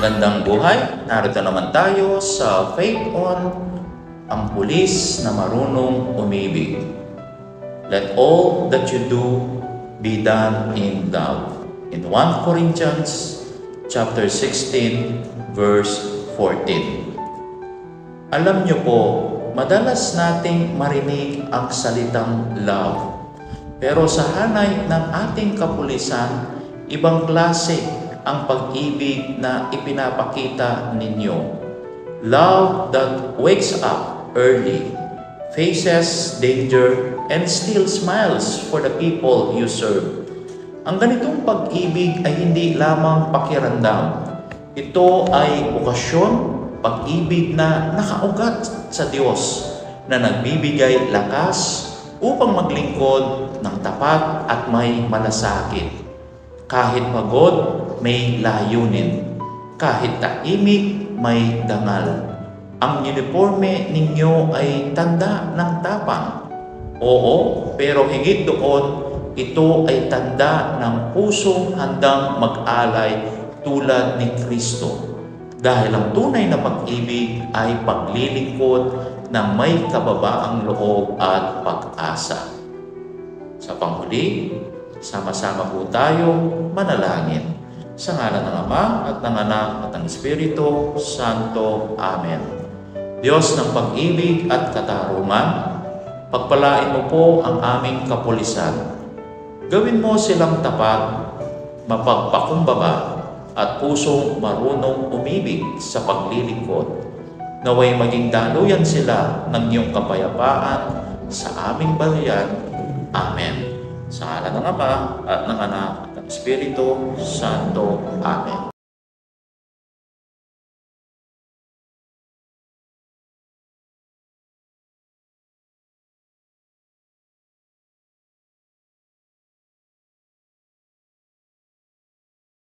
Magandang buhay! Narito naman tayo sa Faith On, ang pulis na marunong umibig. Let all that you do be done in love. In 1 Corinthians chapter 16, verse 14. Alam niyo po, madalas nating marinig ang salitang love. Pero sa hanay ng ating kapulisan, ibang klase ang pag-ibig na ipinapakita ninyo. Love that wakes up early, faces danger, and still smiles for the people you serve. Ang ganitong pag-ibig ay hindi lamang pakiramdam. Ito ay okasyon, pag-ibig na nakaugat sa Diyos, na nagbibigay lakas upang maglingkod ng tapat at may malasakit. Kahit pagod, may layunin. Kahit tahimik, may dangal. Ang uniforme ninyo ay tanda ng tapang. Oo, pero higit doon, ito ay tanda ng pusong handang mag-alay tulad ni Kristo. Dahil ang tunay na pag-ibig ay paglilingkod ng may kababaang loob at pag-asa. Sa panghuli, sama-sama po tayo manalangin. Sa ngalan ng Ama at ng Anak at ng Espiritu Santo. Amen. Diyos ng pag-ibig at katarungan, pagpalain mo po ang aming kapulisan. Gawin mo silang tapat, mapagpakumbaba, at pusong marunong umibig sa paglilingkod. Naway maging daluyan sila ng iyong kapayapaan sa aming bayan. Amen. Sa ngalan ng Ama at ng Anak at ng Espiritu Santo. Amen.